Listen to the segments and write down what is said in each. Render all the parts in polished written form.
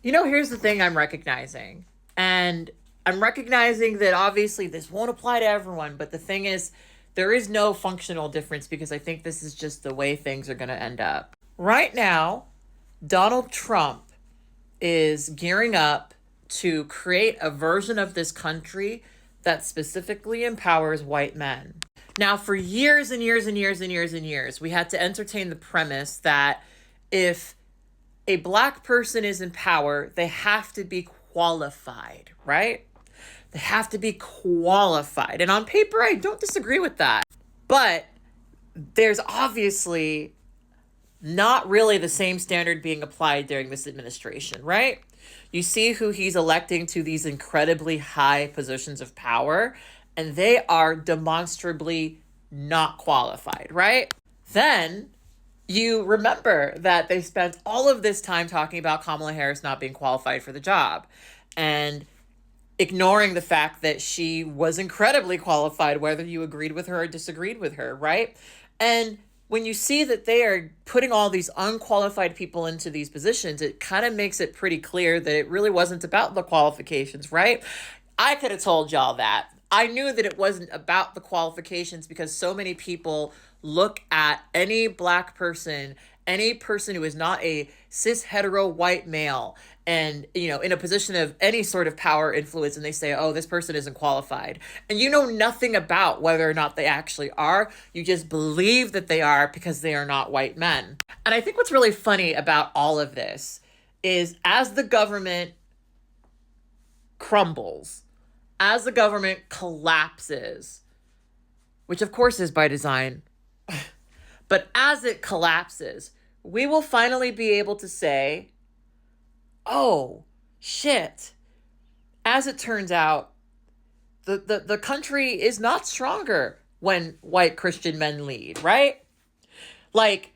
Here's the thing I'm recognizing. And I'm recognizing that obviously this won't apply to everyone, but the thing is, there is no functional difference because I think this is just the way things are going to end up. Right now, Donald Trump is gearing up to create a version of this country that specifically empowers white men. Now, for years and years and years and years and years, we had to entertain the premise that if a black person is in power, they have to be qualified, right? They have to be qualified. And on paper, I don't disagree with that. But there's obviously not really the same standard being applied during this administration, right? You see who he's electing to these incredibly high positions of power, and they are demonstrably not qualified, right? Then you remember that they spent all of this time talking about Kamala Harris not being qualified for the job and ignoring the fact that she was incredibly qualified, whether you agreed with her or disagreed with her, right? And when you see that they are putting all these unqualified people into these positions, it kind of makes it pretty clear that it really wasn't about the qualifications, right? I could have told y'all that. I knew that it wasn't about the qualifications because so many people look at any black person, any person who is not a cis hetero white male and, in a position of any sort of power influence, and they say, oh, this person isn't qualified. And you know nothing about whether or not they actually are. You just believe that they are because they are not white men. And I think what's really funny about all of this is as the government crumbles, as the government collapses, which of course is by design, but as it collapses, we will finally be able to say, oh, shit. As it turns out, the country is not stronger when white Christian men lead, right? Like,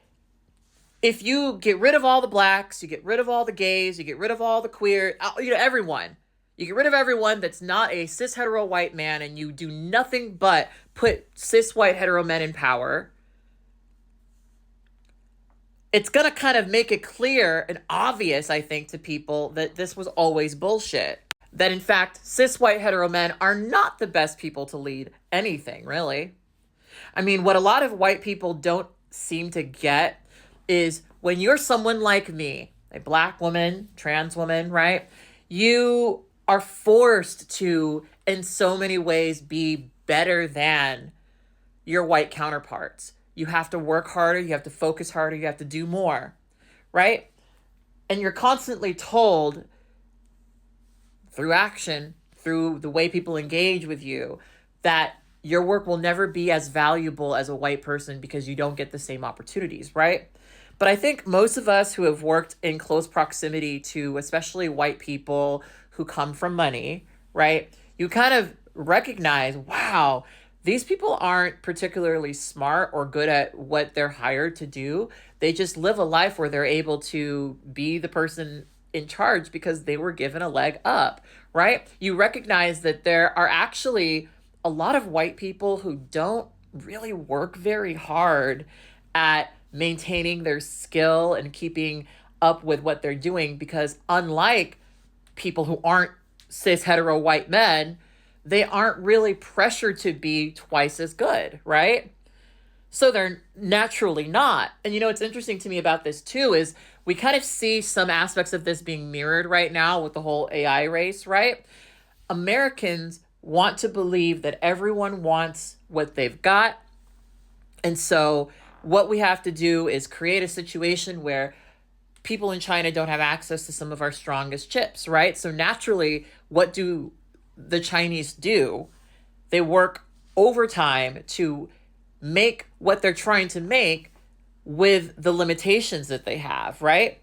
if you get rid of all the blacks, you get rid of all the gays, you get rid of all the queer, everyone. You get rid of everyone that's not a cis hetero white man and you do nothing but put cis white hetero men in power. It's going to kind of make it clear and obvious, I think, to people that this was always bullshit. That in fact, cis white hetero men are not the best people to lead anything, really. I mean, what a lot of white people don't seem to get is when you're someone like me, a black woman, trans woman, right? You are forced to, in so many ways, be better than your white counterparts. You have to work harder, you have to focus harder, you have to do more, right? And you're constantly told through action, through the way people engage with you, that your work will never be as valuable as a white person because you don't get the same opportunities, right? But I think most of us who have worked in close proximity to especially white people who come from money, right? You kind of recognize, wow, these people aren't particularly smart or good at what they're hired to do. They just live a life where they're able to be the person in charge because they were given a leg up, right? You recognize that there are actually a lot of white people who don't really work very hard at maintaining their skill and keeping up with what they're doing because unlike people who aren't cis hetero white men, they aren't really pressured to be twice as good, right? So they're naturally not. And what's interesting to me about this too is we kind of see some aspects of this being mirrored right now with the whole AI race, right? Americans want to believe that everyone wants what they've got. And so what we have to do is create a situation where people in China don't have access to some of our strongest chips, right? So naturally, what do the Chinese do? They work overtime to make what they're trying to make with the limitations that they have, right?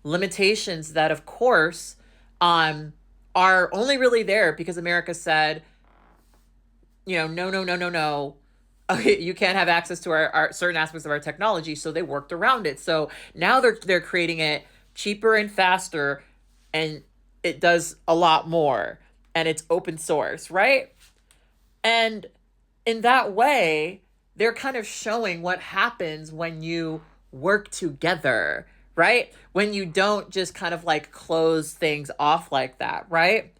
Limitations that, of course, are only really there because America said, no. Okay, you can't have access to our certain aspects of our technology, so they worked around it. So now they're creating it cheaper and faster, and it does a lot more, and it's open source, right? And in that way, they're kind of showing what happens when you work together, right? When you don't just kind of like close things off like that, right?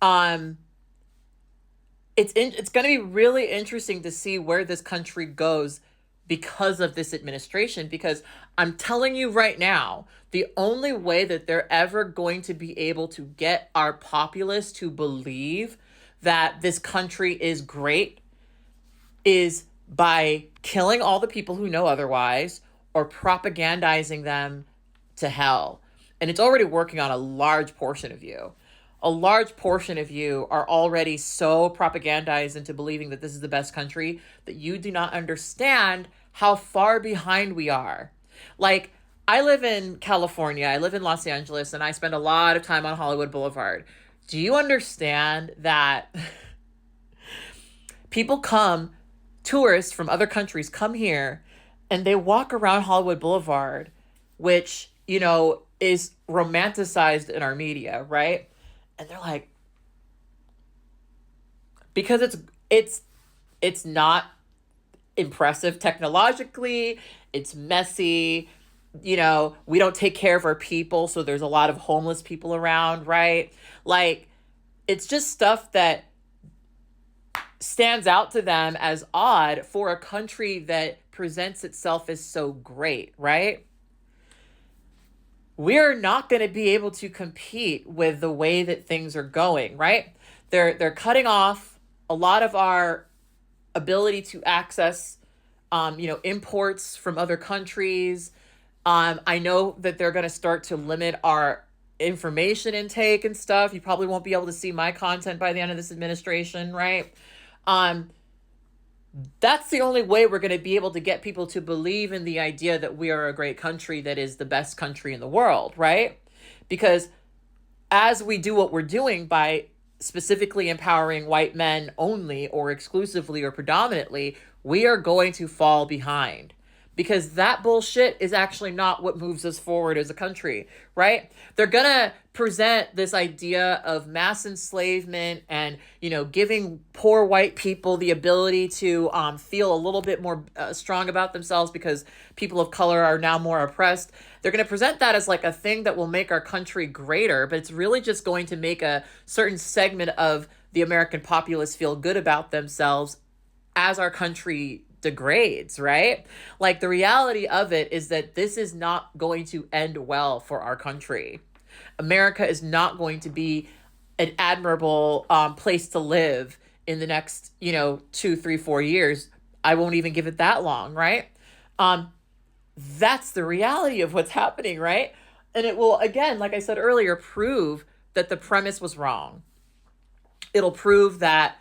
Um, it's going to be really interesting to see where this country goes because of this administration, because I'm telling you right now, the only way that they're ever going to be able to get our populace to believe that this country is great is by killing all the people who know otherwise or propagandizing them to hell. And it's already working on a large portion of you. A large portion of you are already so propagandized into believing that this is the best country that you do not understand how far behind we are. Like, I live in California, I live in Los Angeles, and I spend a lot of time on Hollywood Boulevard. Do you understand that people come, tourists from other countries come here and they walk around Hollywood Boulevard, which, you know, is romanticized in our media, right? And they're like, because it's not impressive technologically, it's messy, you know, we don't take care of our people, so there's a lot of homeless people around, right? Like, it's just stuff that stands out to them as odd for a country that presents itself as so great, right? We're not going to be able to compete with the way that things are going, right? They're cutting off a lot of our ability to access imports from other countries. I know that they're going to start to limit our information intake and stuff. You probably won't be able to see my content by the end of this administration, right? Um, that's the only way we're going to be able to get people to believe in the idea that we are a great country that is the best country in the world, right? Because as we do what we're doing by specifically empowering white men only or exclusively or predominantly, we are going to fall behind, because that bullshit is actually not what moves us forward as a country, right? They're going to present this idea of mass enslavement and, you know, giving poor white people the ability to feel a little bit more strong about themselves because people of color are now more oppressed. They're going to present that as like a thing that will make our country greater, but it's really just going to make a certain segment of the American populace feel good about themselves as our country degrades, right? Like, the reality of it is that this is not going to end well for our country. America is not going to be an admirable place to live in the next, 2, 3, 4 years. I won't even give it that long, right? That's the reality of what's happening, right? And it will, again, like I said earlier, prove that the premise was wrong. It'll prove that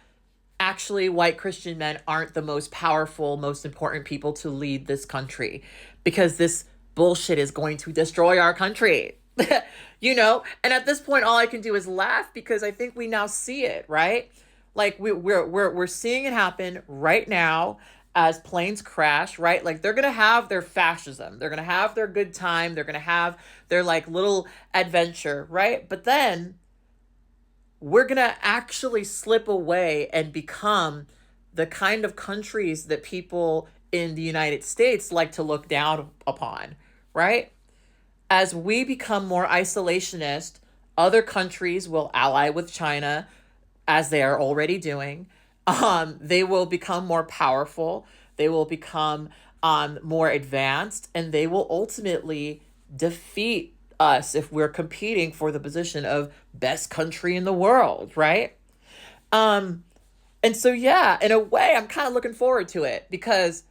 actually white Christian men aren't the most powerful, most important people to lead this country, because this bullshit is going to destroy our country. And at this point, all I can do is laugh, because I think we now see it, right? Like, we're seeing it happen right now as planes crash, right? Like, they're gonna have their fascism, they're gonna have their good time, they're gonna have their like little adventure, right? But then we're going to actually slip away and become the kind of countries that people in the United States like to look down upon, right? As we become more isolationist, other countries will ally with China, as they are already doing. They will become more powerful. They will become more advanced, and they will ultimately defeat us if we're competing for the position of best country in the world, right? And so, yeah, in a way, I'm kind of looking forward to it, because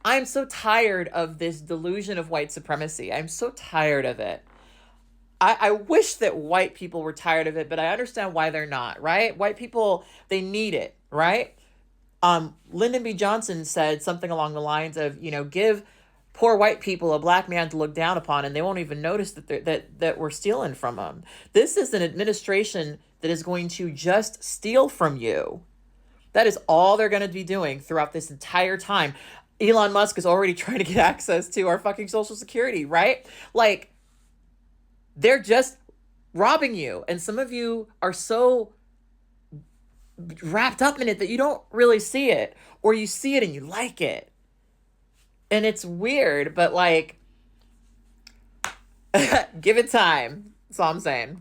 I'm so tired of this delusion of white supremacy. I'm so tired of it. I wish that white people were tired of it, but I understand why they're not, right? White people, they need it, right? Lyndon B. Johnson said something along the lines of, give poor white people a black man to look down upon, and they won't even notice that we're stealing from them. This is an administration that is going to just steal from you. That is all they're going to be doing throughout this entire time. Elon Musk is already trying to get access to our fucking Social Security, right? Like, they're just robbing you. And some of you are so wrapped up in it that you don't really see it, or you see it and you like it. And it's weird, but like, Give it time. That's all I'm saying.